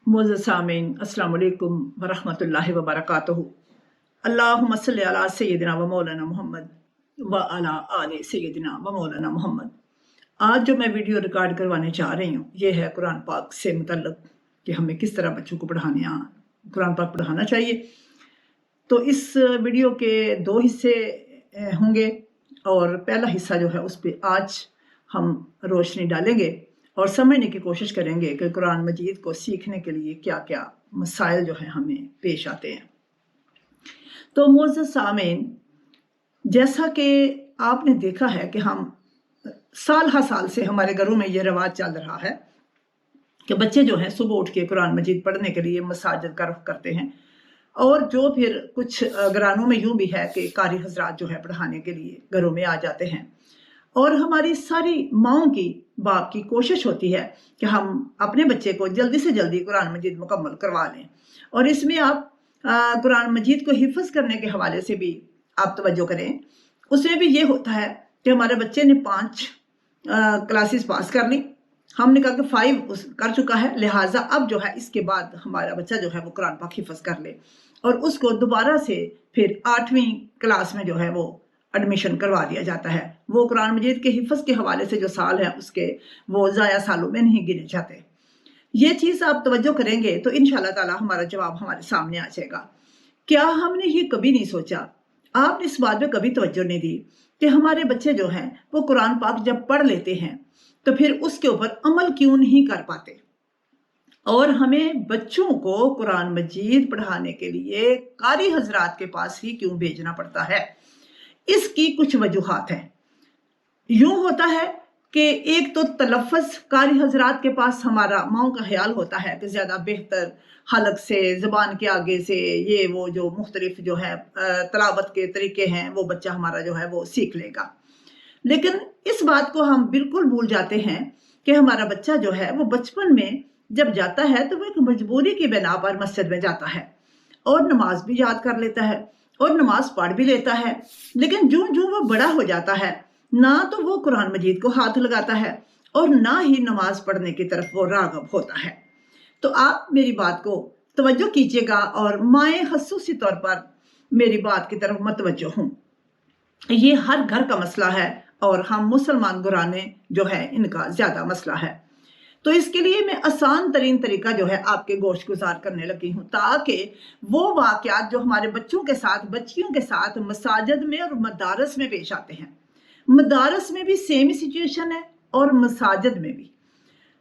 मोअज़्ज़ज़ सामीन अस्सलामु अलैकुम वरहमतुल्लाहि वबरकातुहू। अल्लाहुम्मा सल्लि अला सय्यिदिना व मौलाना मुहम्मद व अला आले सय्यिदिना व मौलाना मुहम्मद। आज जो मैं वीडियो रिकॉर्ड करवाने जा रही हूँ ये है कुरान पाक से मुतल्लिक़ कि हमें किस तरह बच्चों को कुरान पाक पढ़ाना चाहिए। तो इस वीडियो के दो हिस्से होंगे और पहला हिस्सा जो है उस पर आज हम रोशनी डालेंगे और समझने की कोशिश करेंगे कि कुरान मजीद को सीखने के लिए क्या क्या मसाइल जो हैं हमें पेश आते हैं। तो मोअज़्ज़ज़ सामीन, जैसा कि आपने देखा है कि हम साल हर साल से हमारे घरों में ये रिवाज चल रहा है कि बच्चे जो हैं सुबह उठ के कुरान मजीद पढ़ने के लिए मसाजिद का रुख करते हैं और जो फिर कुछ घरानों में यूँ भी है कि कारी हजरात जो है पढ़ाने के लिए घरों में आ जाते हैं और हमारी सारी माओं की बाप की कोशिश होती है कि हम अपने बच्चे को जल्दी से जल्दी कुरान मजीद मुकम्मल करवा लें। और इसमें आप कुरान मजीद को हिफ्ज़ करने के हवाले से भी आप तवज्जो करें। उसमें भी ये होता है कि हमारे बच्चे ने 5 क्लासेस पास कर ली, हमने कहा कि 5 कर चुका है, लिहाजा अब जो है इसके बाद हमारा बच्चा जो है वो कुरान पाक हिफ्ज़ कर ले और उसको दोबारा से फिर 8वीं क्लास में जो है वो एडमिशन करवा दिया जाता है। वो कुरान मजीद के हिफ्ज़ के हवाले से जो साल है उसके वो ज़ाया सालों में नहीं गिने जाते। ये चीज़ आप तवज्जो करेंगे तो इंशाअल्लाह ताला हमारा जवाब हमारे सामने आ जाएगा। क्या हमने ये कभी नहीं सोचा, आपने इस बात में कभी तवज्जो नहीं दी कि हमारे बच्चे जो हैं वो कुरान पाक जब पढ़ लेते हैं तो फिर उसके ऊपर अमल क्यों नहीं कर पाते और हमें बच्चों को कुरान मजीद पढ़ाने के लिए कारी हजरात के पास ही क्यों भेजना पड़ता है? इसकी कुछ वजूहात हैं। यूं होता है कि एक तो तलफ़्फ़ुज़ कारी हजरात के पास हमारा माओं का ख्याल होता है कि ज़्यादा बेहतर हलक से, ज़बान के आगे से ये वो जो मुख्तलिफ जो है तलावत के तरीके हैं वो बच्चा हमारा जो है वो सीख लेगा। लेकिन इस बात को हम बिल्कुल भूल जाते हैं कि हमारा बच्चा जो है वो बचपन में जब जाता है तो वो एक मजबूरी की बिना पर मस्जिद में जाता है और नमाज भी याद कर लेता है और नमाज पढ़ भी लेता है। लेकिन जो जो वो बड़ा हो जाता है ना तो वो कुरान मजीद को हाथ लगाता है और ना ही नमाज पढ़ने की तरफ वो राग़ब होता है। तो आप मेरी बात को तवज्जो कीजिएगा और माएँ ख़ुसूसी तौर पर मेरी बात की तरफ मतवज्जो हों। ये हर घर का मसला है और हम मुसलमान घराने जो है इनका ज़्यादा मसला है। तो इसके लिए मैं आसान तरीन तरीका जो है आपके गोश गुजार करने लगी हूँ ताकि वो वाक़यात जो हमारे बच्चों के साथ बच्चियों के साथ मसाजिद में और मदारस में पेश आते हैं, मदारस में भी सेम सिचुएशन है और मसाजिद में भी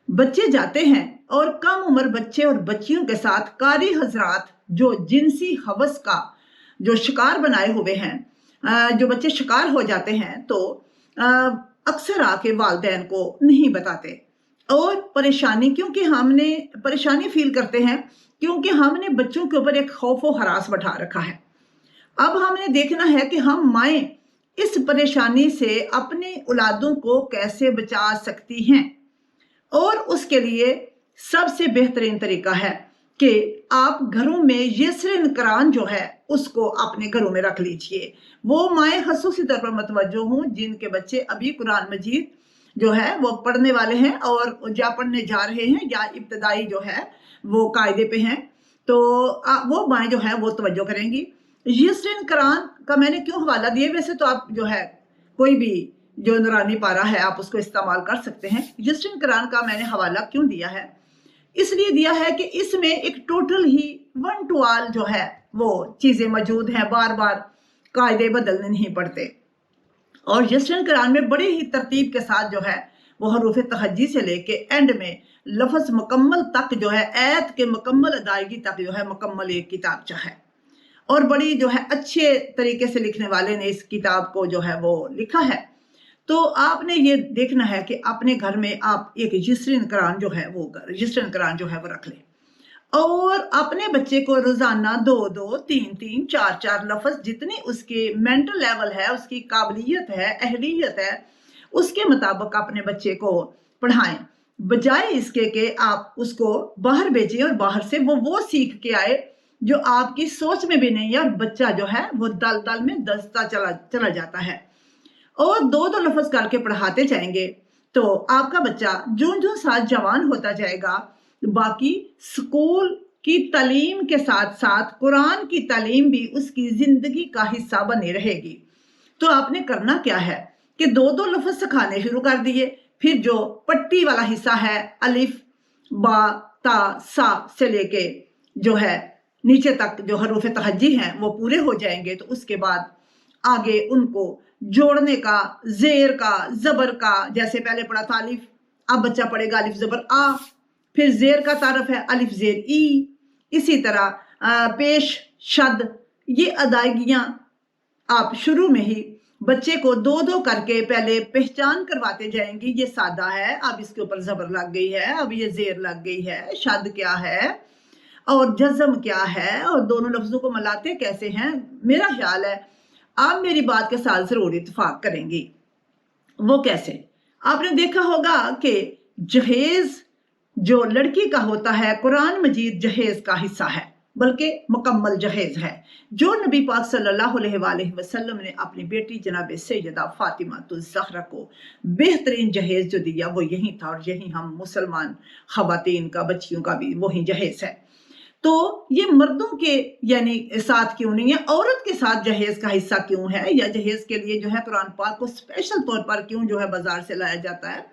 बच्चे जाते हैं और कम उम्र बच्चे और बच्चियों के साथ कारी हजरात जो जिनसी हवस का जो शिकार बनाए हुए हैं, जो बच्चे शिकार हो जाते हैं तो अक्सर आके वालिदैन को नहीं बताते और परेशानी क्योंकि हमने परेशानी फील करते हैं क्योंकि हमने बच्चों के ऊपर एक खौफ व हरास बैठा रखा है। अब हमने देखना है कि हम माएँ इस परेशानी से अपने औलादों को कैसे बचा सकती हैं और उसके लिए सबसे बेहतरीन तरीका है कि आप घरों में यसरिन कुरान जो है उसको अपने घरों में रख लीजिए। वो माएँ ख़ुसूसी तौर पर मतवज्जो हों जिनके बच्चे अभी कुरान मजीद जो है वो पढ़ने वाले हैं और या पढ़ने जा रहे हैं या इब्तदाई जो है वो कायदे पे हैं, तो वो माएँ जो है वो तवज्जो करेंगी। यसरिन कुरान का मैंने क्यों हवाला दिया, वैसे तो आप जो है कोई भी जो नूरानी पारा है आप उसको इस्तेमाल कर सकते हैं। यसरिन कुरान का मैंने हवाला क्यों दिया है, इसलिए दिया है कि इसमें एक टोटल ही 1 to all जो है वो चीज़ें मौजूद हैं, बार बार कायदे बदलने नहीं पड़ते और यसरिन कुरान में बड़े ही तरतीब के साथ जो है वो हरूफ तहज्जी से लेके एंड में लफ्ज़ मुकम्मल तक जो है आयत के मुकम्मल अदायगी तक जो है मुकम्मल एक किताबचा है और बड़ी जो है अच्छे तरीके से लिखने वाले ने इस किताब को जो है वो लिखा है। तो आपने ये देखना है कि अपने घर में आप एक यसरिन कुरान जो है वो यसरिन कुरान जो है वो रख लें और अपने बच्चे को रोजाना 2-2, 3-3, 4-4 लफ्ज़ जितनी उसकी मेंटल लेवल है, उसकी काबिलियत है, अहलियत है, उसके मुताबिक अपने बच्चे को पढ़ाएं, बजाय इसके कि आप उसको बाहर भेजें और बाहर से वो सीख के आए जो आपकी सोच में भी नहीं है और बच्चा जो है वो दल दल में दसता चला जाता है। और 2-2 लफ्ज़ करके पढ़ाते जाएंगे तो आपका बच्चा जो जो साथ जवान होता जाएगा बाकी स्कूल की तालीम के साथ साथ कुरान की तालीम भी उसकी जिंदगी का हिस्सा बनी रहेगी। तो आपने करना क्या है कि दो दो लफ्ज सिखाने शुरू कर दिए। फिर जो पट्टी वाला हिस्सा है, अलिफ बा ता सा से लेके जो है नीचे तक जो हरूफ तहज्जी हैं वो पूरे हो जाएंगे, तो उसके बाद आगे उनको जोड़ने का, जेर का, जबर का, जैसे पहले पढ़ा था अलिफ, अब बच्चा पढ़ेगा अलिफ जबर आ, फिर जेर का तारफ है अलिफ जेर ई, इसी तरह पेश शद, ये अदायगियां आप शुरू में ही बच्चे को दो दो करके पहले पहचान करवाते जाएंगे। ये सादा है, अब इसके ऊपर जबर लग गई है, अब ये जेर लग गई है, शद क्या है और जज्म क्या है, और दोनों लफ्जों को मिलाते कैसे हैं। मेरा ख्याल है आप मेरी बात के साथ जरूर इत्तेफाक करेंगी। वो कैसे? आपने देखा होगा कि जहेज जो लड़की का होता है, कुरान मजीद जहेज का हिस्सा है, बल्कि मुकम्मल जहेज है, जो नबी पाक सल्लल्लाहु अलैहि वसल्लम ने अपनी बेटी जनाब सैयदा फातिमा ज़हरा को बेहतरीन जहेज जो दिया वो यही था, और यही हम मुसलमान खवातीन का, बच्चियों का भी वही जहेज है। तो ये मर्दों के यानी साथ क्यों नहीं है, औरत के साथ जहेज का हिस्सा क्यों है, या जहेज के लिए जो है कुरान पाक को स्पेशल तौर पर क्यों जो है बाजार से लाया जाता है,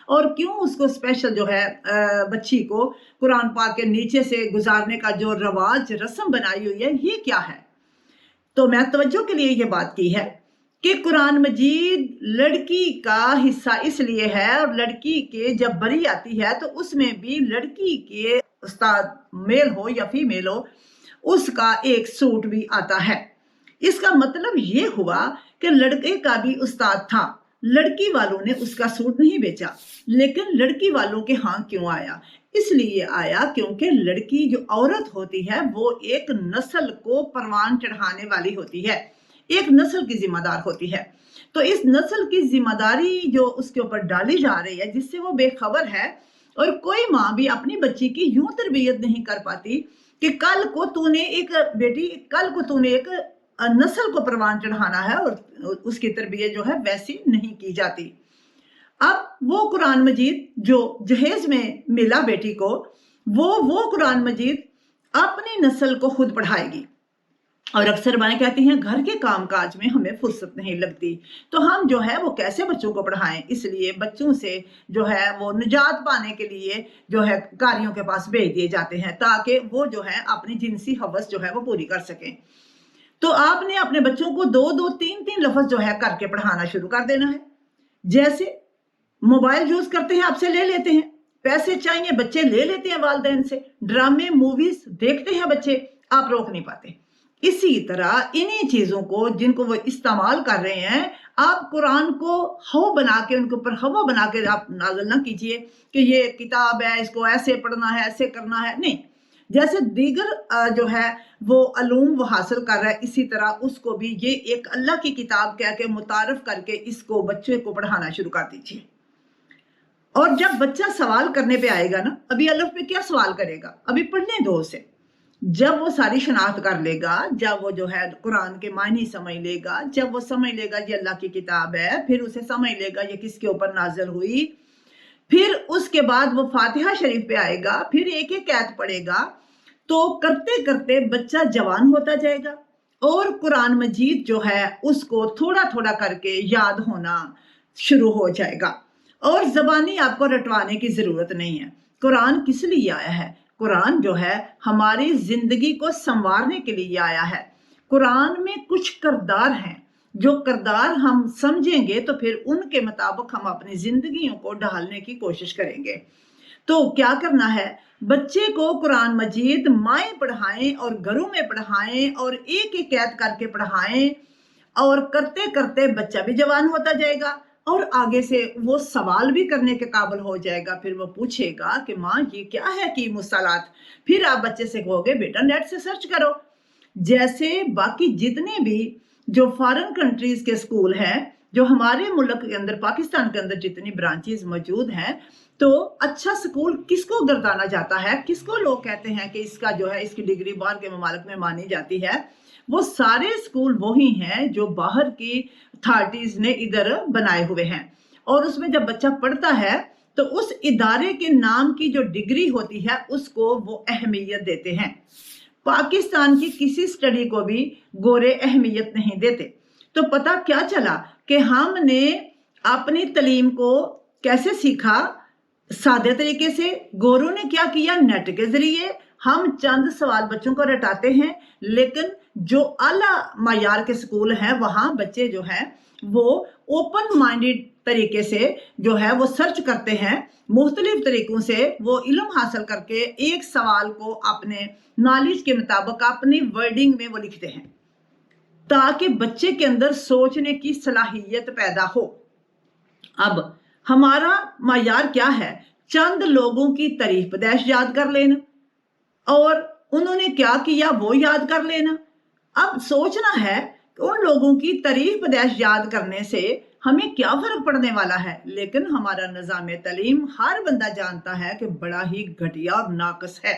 और क्यों उसको स्पेशल जो है बच्ची को कुरान पाक के नीचे से गुजारने का जो रवाज रस्म बनाई हुई है, ये क्या है। तो मैं तवज्जो के लिए ये बात की है कि कुरान मजीद लड़की का हिस्सा इसलिए है, और लड़की के जब बरी आती है तो उसमें भी लड़की के उस्ताद मेल हो या फीमेल हो, उसका एक सूट भी आता है। इसका मतलब ये हुआ कि लड़के का भी उस्ताद था, लड़की वालों ने उसका सूट नहीं बेचा, लेकिन लड़की वालों के हाँ क्यों आया? इसलिए आया क्योंकि लड़की जो औरत होती है वो एक नस्ल को परवान चढ़ाने वाली होती है, एक नस्ल की जिम्मेदार होती है। तो इस नस्ल की जिम्मेदारी जो उसके ऊपर डाली जा रही है, जिससे वो बेखबर है, और कोई माँ भी अपनी बच्ची की यूं तरबियत नहीं कर पाती कि कल को तूने एक बेटी, कल को तूने एक नस्ल को परवान चढ़ाना है, और उसकी तरबियत जो है वैसी नहीं की जाती। अब वो कुरान मजीद जो जहेज में मिला बेटी को, वो कुरान मजीद अपनी नस्ल को खुद पढ़ाएगी। और अक्सर माएँ कहती हैं घर के कामकाज में हमें फुर्सत नहीं लगती, तो हम जो है वो कैसे बच्चों को पढ़ाएं। इसलिए बच्चों से जो है वो निजात पाने के लिए जो है कारियों के पास भेज दिए जाते हैं, ताकि वो जो है अपनी जिनसी हवस जो है वो पूरी कर सकें। तो आपने अपने बच्चों को दो दो तीन तीन लफ्ज जो है करके पढ़ाना शुरू कर देना है। जैसे मोबाइल यूज करते हैं, आपसे ले लेते हैं, पैसे चाहिए बच्चे ले लेते हैं वालिदैन से, ड्रामे मूवीज देखते हैं बच्चे, आप रोक नहीं पाते। इसी तरह इन्हीं चीजों को जिनको वो इस्तेमाल कर रहे हैं, आप कुरान को हवा बना के, उनके ऊपर हवा बना के आप नाज़िल ना कीजिए कि ये किताब है, इसको ऐसे पढ़ना है, ऐसे करना है, नहीं। जैसे दीगर जो है वो अलूम वो हासिल कर रहा है, इसी तरह उसको भी ये एक अल्लाह की किताब कह के मुतारफ करके इसको बच्चे को पढ़ाना शुरू कर दीजिए। और जब बच्चा सवाल करने पे आएगा ना, अभी अलिफ पे क्या सवाल करेगा, अभी पढ़ने दो उसे। जब वो सारी शनाख्त कर लेगा, जब वो जो है कुरान के मायने समझ लेगा, जब वो समझ लेगा ये अल्लाह की किताब है, फिर उसे समझ लेगा ये किसके ऊपर नाजिल हुई, फिर उसके बाद वो फातिहा शरीफ पे आएगा, फिर एक एक आयत पढ़ेगा, तो करते करते बच्चा जवान होता जाएगा, और कुरान मजीद जो है उसको थोड़ा थोड़ा करके याद होना शुरू हो जाएगा, और जबानी आपको रटवाने की जरूरत नहीं है। कुरान किस लिए आया है? कुरान जो है हमारी जिंदगी को संवारने के लिए आया है। कुरान में कुछ किरदार हैं, जो किरदार हम समझेंगे तो फिर उनके मुताबिक हम अपनी जिंदगियों को ढालने की कोशिश करेंगे। तो क्या करना है, बच्चे को कुरान मजीद माएँ पढ़ाएं और घरों में पढ़ाएं, और एक एक आयत करके पढ़ाएं, और करते करते बच्चा भी जवान होता जाएगा, और आगे से वो सवाल भी करने के काबिल हो जाएगा। फिर वो पूछेगा कि माँ ये क्या है कि मुसलात, फिर आप बच्चे से कहोगे बेटा नेट से सर्च करो। जैसे बाकी जितने भी जो फॉरेन कंट्रीज के स्कूल हैं, जो हमारे मुल्क के अंदर, पाकिस्तान के अंदर जितनी ब्रांचेस मौजूद हैं, तो अच्छा स्कूल किसको गर्दाना जाता है, किसको लोग कहते हैं कि इसका जो है इसकी डिग्री बाहर के ममालिक में मानी जाती है, वो सारे स्कूल वही हैं जो बाहर की अथॉरिटीज ने इधर बनाए हुए हैं। और उसमें जब बच्चा पढ़ता है तो उस इदारे के नाम की जो डिग्री होती है उसको वो अहमियत देते हैं। पाकिस्तान की किसी स्टडी को भी गोरे अहमियत नहीं देते। तो पता क्या चला कि हमने अपनी तालीम को कैसे सीखा, सादे तरीके से। गोरों ने क्या किया, नेट के जरिए हम चंद सवाल बच्चों को रटाते हैं, लेकिन जो आला मायार के स्कूल हैं वहां बच्चे जो हैं वो ओपन माइंडेड तरीके से जो है वो सर्च करते हैं, मुख्तलिफ तरीकों से वो इल्म हासिल करके एक सवाल को अपने नॉलेज के मुताबिक अपनी वर्डिंग में वो लिखते हैं, ताकि बच्चे के अंदर सोचने की सलाहियत पैदा हो। अब हमारा मायार क्या है, चंद लोगों की तारीफ पैदाइश याद कर लेना और उन्होंने क्या किया वो याद कर लेना। अब सोचना है कि उन लोगों की तारीफ पैदाइश याद करने से हमें क्या फर्क पड़ने वाला है। लेकिन हमारा निज़ाम तालीम हर बंदा जानता है कि बड़ा ही घटिया और नाकस है।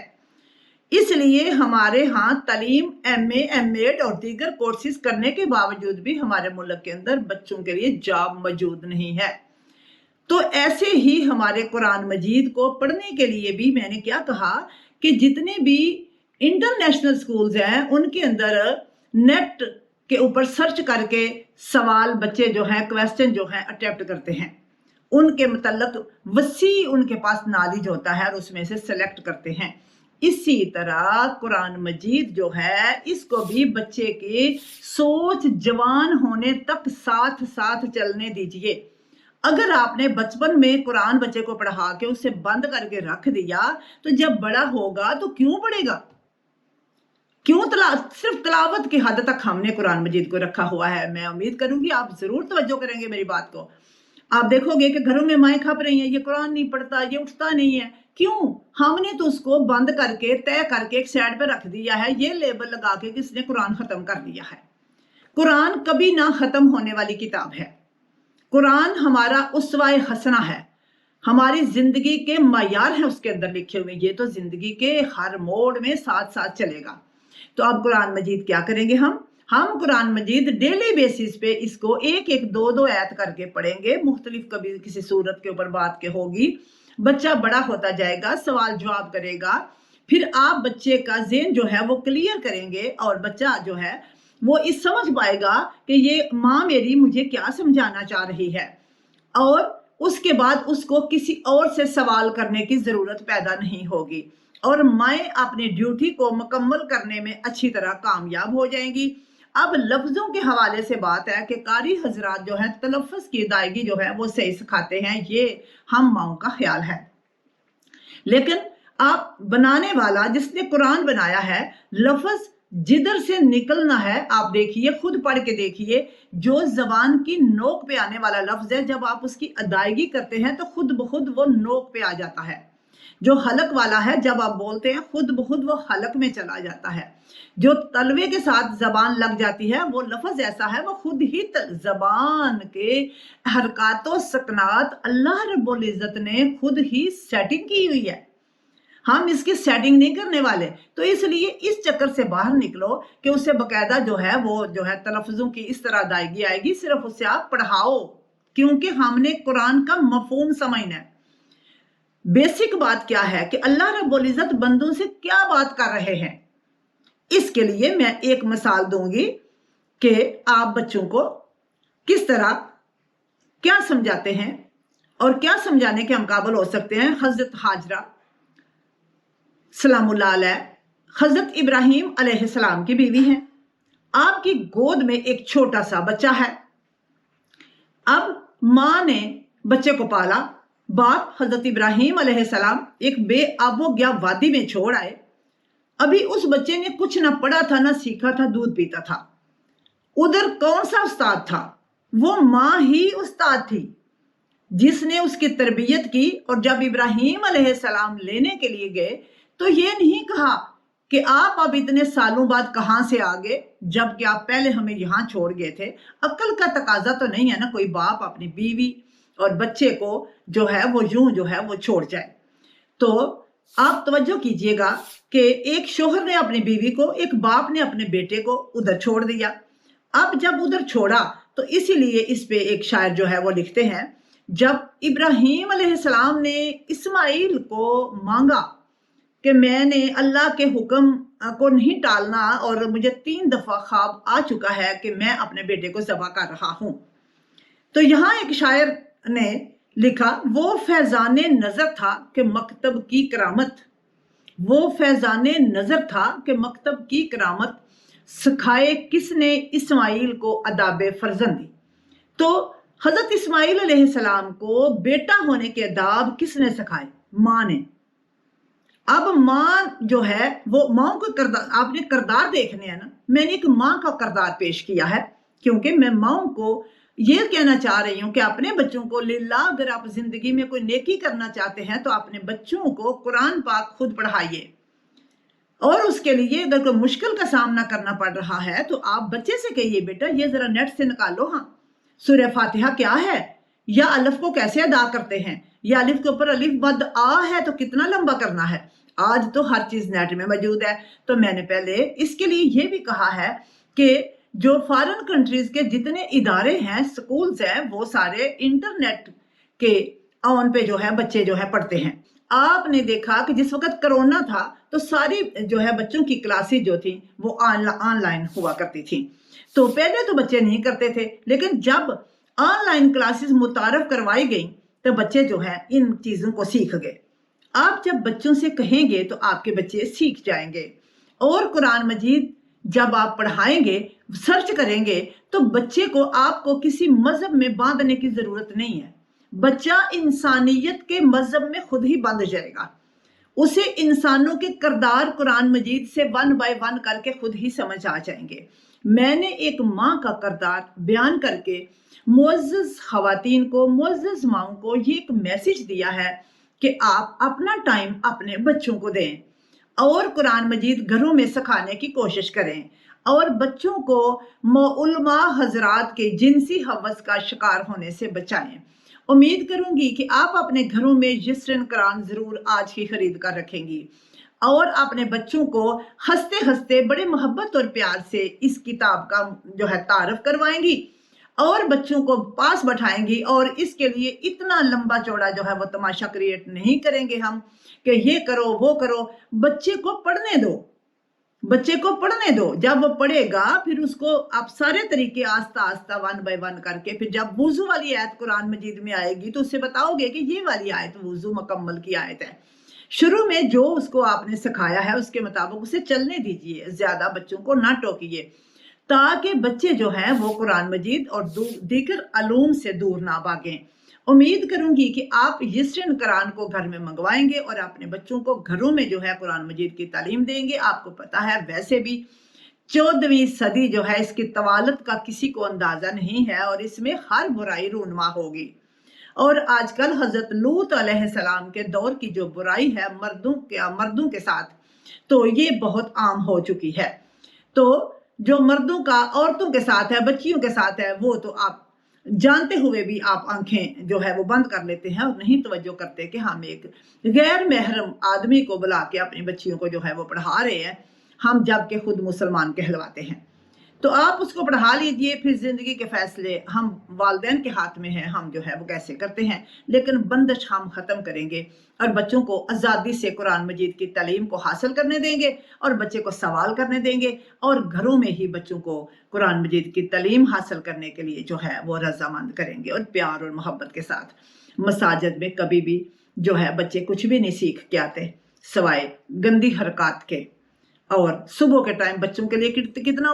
इसलिए हमारे यहाँ तालीम MA, MAd और दीगर कोर्सेज करने के बावजूद भी हमारे मुल्क के अंदर बच्चों के लिए जॉब मौजूद नहीं है। तो ऐसे ही हमारे कुरान मजीद को पढ़ने के लिए भी मैंने क्या कहा कि जितने भी इंटरनेशनल स्कूल्स हैं उनके अंदर नेट के ऊपर सर्च करके सवाल बच्चे जो हैं, क्वेश्चन जो हैं अटेम्प्ट करते हैं, उनके मतलब वसी उनके पास नॉलेज होता है और उसमें से सेलेक्ट करते हैं। इसी तरह कुरान मजीद जो है इसको भी बच्चे की सोच जवान होने तक साथ साथ चलने दीजिए। अगर आपने बचपन में कुरान बच्चे को पढ़ा के उसे बंद करके रख दिया तो जब बड़ा होगा तो क्यों पढ़ेगा, क्यों सिर्फ तलावत की हद तक हमने कुरान मजीद को रखा हुआ है। मैं उम्मीद करूंगी आप जरूर तवज्जो करेंगे मेरी बात को। आप देखोगे कि घरों में माएँ खप रही हैं, ये कुरान नहीं पढ़ता, ये उठता नहीं है। क्यों? हमने तो उसको बंद करके तय करके एक साइड पे रख दिया है, ये लेबल लगा के कि इसने कुरान खत्म कर दिया है। कुरान कभी ना खत्म होने वाली किताब है। कुरान हमारा उसवाए हसना है, हमारी जिंदगी के मायार है उसके अंदर लिखे हुए। ये तो जिंदगी के हर मोड़ में साथ साथ चलेगा। तो अब कुरान मजीद क्या करेंगे, हम कुरान मजीद डेली बेसिस पे इसको एक एक दो दो आयत करके पढ़ेंगे। मुख्तलिफ कभी किसी सूरत के ऊपर बात के होगी, बच्चा बड़ा होता जाएगा, सवाल जवाब करेगा, फिर आप बच्चे का ज़हन जो है वो क्लियर करेंगे और बच्चा जो है वो इस समझ पाएगा कि ये माँ मेरी मुझे क्या समझाना चाह रही है, और उसके बाद उसको किसी और से सवाल करने की ज़रूरत पैदा नहीं होगी और माएँ अपनी ड्यूटी को मुकम्मल करने में अच्छी तरह कामयाब हो जाएंगी। अब लफ्ज़ों के हवाले से बात है कि कारी हजरात जो है तलफ़्फ़ुज़ की अदायगी जो है वो सही सिखाते हैं, ये हम माओं का ख्याल है। लेकिन आप बनाने वाला जिसने कुरान बनाया है, लफ्ज़ जिधर से निकलना है आप देखिए, खुद पढ़ के देखिए, जो जबान की नोक पे आने वाला लफ्ज़ है जब आप उसकी अदायगी करते हैं तो खुद ब खुद वो नोक पे आ जाता है। जो हलक वाला है जब आप बोलते हैं खुद ब खुद वो हलक में चला जाता है। जो तलवे के साथ जबान लग जाती है वो लफ्ज़ ऐसा है वो खुद ही जबान के हरकातों सकनात अल्लाह रब्बुल इज़्ज़त ने खुद ही सेटिंग की हुई है। हम इसकी सेटिंग नहीं करने वाले। तो इसलिए इस चक्कर से बाहर निकलो कि उससे बाकायदा जो है वो जो है तलफ़्फ़ुज़ों की इस तरह अदायगी आएगी। सिर्फ उससे आप पढ़ाओ, क्योंकि हमने कुरान का मफ़हूम समझना है। बेसिक बात क्या है कि अल्लाह रब्बुल इज़्ज़त बंदों से क्या बात कर रहे हैं। इसके लिए मैं एक मिसाल दूंगी कि आप बच्चों को किस तरह क्या समझाते हैं और क्या समझाने के हम काबिल हो सकते हैं। हजरत हाजरा सलामुल्लाह अलैह हजरत इब्राहीम अलैहिस्सलाम की बीवी हैं। आपकी गोद में एक छोटा सा बच्चा है। अब माँ ने बच्चे को पाला। बाप हजरत इब्राहीम अलैहिस्सलाम एक बेआबोगया वादी में छोड़ आए। अभी उस बच्चे ने कुछ ना पढ़ा था ना सीखा था, दूध पीता था। उधर कौन सा उस्ताद था? वो माँ ही उस्ताद थी जिसने उसकी तरबियत की। और जब इब्राहीम अलैहिस्सलाम लेने के लिए गए तो ये नहीं कहा कि आप अब इतने सालों बाद कहाँ से आ गए, जबकि आप पहले हमें यहाँ छोड़ गए थे। अक्ल का तकाजा तो नहीं है ना कोई बाप अपनी बीवी और बच्चे को जो है वो यूं जो है वो छोड़ जाए। तो आप तवज्जो कीजिएगा कि एक शोहर ने अपनी बीवी को, एक बाप ने अपने बेटे को उधर छोड़ दिया। अब जब उधर छोड़ा तो इसीलिए इस पे एक शायर जो है वो लिखते हैं جب ابراہیم علیہ السلام نے اسماعیل کو مانگا کہ میں نے اللہ کے حکم کو نہیں ٹالنا اور مجھے 3 دفعہ خواب آ چکا ہے کہ میں اپنے بیٹے کو ذبح کر رہا ہوں، تو یہاں ایک شاعر نے لکھا، وہ فیضان نظر تھا کہ مکتب کی کرامت، وہ فیضان نظر تھا کہ مکتب کی کرامت، سکھائے کس نے اسماعیل کو آداب فرزندی۔ تو حضرت اسماعیل علیہ السلام کو بیٹا ہونے کے آداب کس نے سکھائے؟ ماں نے۔ اب ماں جو ہے وہ ماں کو کردار، آپ نے کردار دیکھنے ہیں نا، میں نے ایک ماں کا کردار پیش کیا ہے، کیونکہ میں ماؤں کو یہ کہنا چاہ رہی ہوں کہ اپنے بچوں کو للہ، اگر آپ زندگی میں کوئی نیکی کرنا چاہتے ہیں تو اپنے بچوں کو قرآن پاک خود پڑھائیے، اور اس کے لیے اگر کوئی مشکل کا سامنا کرنا پڑ رہا ہے تو آپ بچے سے کہیے، بیٹا یہ ذرا نیٹ سے نکالو، ہاں سورہ فاتحہ کیا ہے، یا الف کو کیسے ادا کرتے ہیں، یا الف کے اوپر الف مد آ ہے تو کتنا لمبا کرنا ہے۔ آج تو ہر چیز نیٹ میں موجود ہے۔ تو میں نے پہلے اس کے لیے یہ بھی کہا ہے کہ جو فارن کنٹریز کے جتنے ادارے ہیں، سکولز ہیں، وہ سارے انٹرنیٹ کے آن پہ جو ہے بچے جو ہے پڑھتے ہیں۔ آپ نے دیکھا کہ جس وقت کرونا تھا تو ساری جو ہے بچوں کی کلاسز جو تھیں وہ آن لائن ہوا کرتی تھیں۔ تو پہلے تو بچے نہیں کرتے تھے، لیکن جب آن لائن کلاسز متعارف کروائی گئیں تو بچے جو ہے ان چیزوں کو سیکھ گئے۔ آپ جب بچوں سے کہیں گے تو آپ کے بچے سیکھ جائیں گے، اور قرآن مجید جب آپ پڑھائیں گے، سرچ کریں گے، تو بچے کو آپ کو کسی مذہب میں باندھنے کی ضرورت نہیں ہے۔ بچہ انسانیت کے مذہب میں خود ہی بندھ جائے گا، اسے انسانوں کے کردار قرآن مجید سے 1 بائی 1 کر کے خود ہی سمجھ آ جائیں گے۔ میں نے ایک ماں کا کردار بیان کر کے معزز خواتین کو، معزز ماؤں کو یہ ایک میسج دیا ہے کہ آپ اپنا ٹائم اپنے بچوں کو دیں، اور قرآن مجید گھروں میں سکھانے کی کوشش کریں، اور بچوں کو علماء حضرات کے جنسی ہوس کا شکار ہونے سے بچائیں۔ امید کروں گی کہ آپ اپنے گھروں میں یسرن قرآن ضرور آج ہی خرید کر رکھیں گی، اور اپنے بچوں کو ہنستے ہنستے بڑے محبت اور پیار سے اس کتاب کا جو ہے تعارف کروائیں گی، اور بچوں کو پاس بٹھائیں گی۔ اور اس کے لیے اتنا لمبا چوڑا جو ہے وہ تماشا کریٹ نہیں کریں گے ہم کہ یہ کرو وہ کرو۔ بچے کو پڑھنے دو، بچے کو پڑھنے دو، جب وہ پڑھے گا پھر اس کو آپ سارے طریقے آہستہ آہستہ 1 بائی 1 کر کے، پھر جب وضو والی آیت قرآن مجید میں آئے گی تو اسے بتاؤ گے کہ یہ والی آیت وضو مکمل کی آیت ہے۔ شروع میں جو اس کو آپ نے سکھایا ہے اس کے مطابق اسے چلنے دیجئے، زیادہ بچوں کو نہ ٹوکیے، تاکہ بچے جو ہیں وہ قرآن مجید اور دیگر علوم سے دور نہ بھاگیں۔ امید کروں گی کہ آپ یسرن قرآن کو گھر میں منگوائیں گے، اور اپنے بچوں کو گھروں میں جو ہے قرآن مجید کی تعلیم دیں گے۔ آپ کو پتا ہے ویسے بھی 14ویں صدی جو ہے اس کی طوالت کا کسی کو اندازہ نہیں ہے، اور اس میں ہر برائی رونما ہوگی۔ اور آج کل حضرت لوط علیہ السلام کے دور کی جو برائی ہے مردوں کے ساتھ، تو یہ بہت عام ہو چکی ہے۔ تو جو مردوں کا عورتوں کے ساتھ ہے، بچیوں کے ساتھ ہے، وہ تو آپ جانتے ہوئے بھی آپ آنکھیں جو ہے وہ بند کر لیتے ہیں اور نہیں توجہ کرتے کہ ہم ایک غیر محرم آدمی کو بلا کے اپنی بچیوں کو جو ہے وہ پڑھا رہے ہیں، ہم جب کہ خود مسلمان کہلواتے ہیں۔ تو آپ اس کو پڑھا لیجئے، پھر زندگی کے فیصلے ہم والدین کے ہاتھ میں ہیں، ہم جو ہے وہ کیسے کرتے ہیں، لیکن بندش ہم ختم کریں گے، اور بچوں کو آزادی سے قرآن مجید کی تعلیم کو حاصل کرنے دیں گے، اور بچے کو سوال کرنے دیں گے، اور گھروں میں ہی بچوں کو قرآن مجید کی تعلیم حاصل کرنے کے لیے جو ہے وہ رضامند کریں گے، اور پیار اور محبت کے ساتھ۔ مساجد میں کبھی بھی جو ہے بچے کچھ بھی نہیں سیکھ کے آتے سوائے گندی حرکات کے، اور صبح کے ٹائم بچوں کے لیے کتنا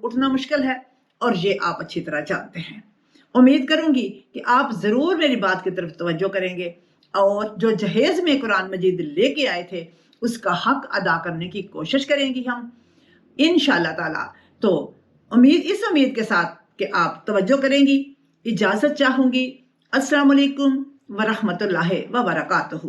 اٹھنا مشکل ہے، اور یہ آپ اچھی طرح جانتے ہیں۔ امید کروں گی کہ آپ ضرور میری بات کی طرف توجہ کریں گے، اور جو جہیز میں قرآن مجید لے کے آئے تھے اس کا حق ادا کرنے کی کوشش کریں گی ہم انشاءاللہ تعالی۔ تو اس امید کے ساتھ کہ آپ توجہ کریں گی، اجازت چاہوں گی۔ السلام علیکم ورحمۃ اللہ وبرکاتہ۔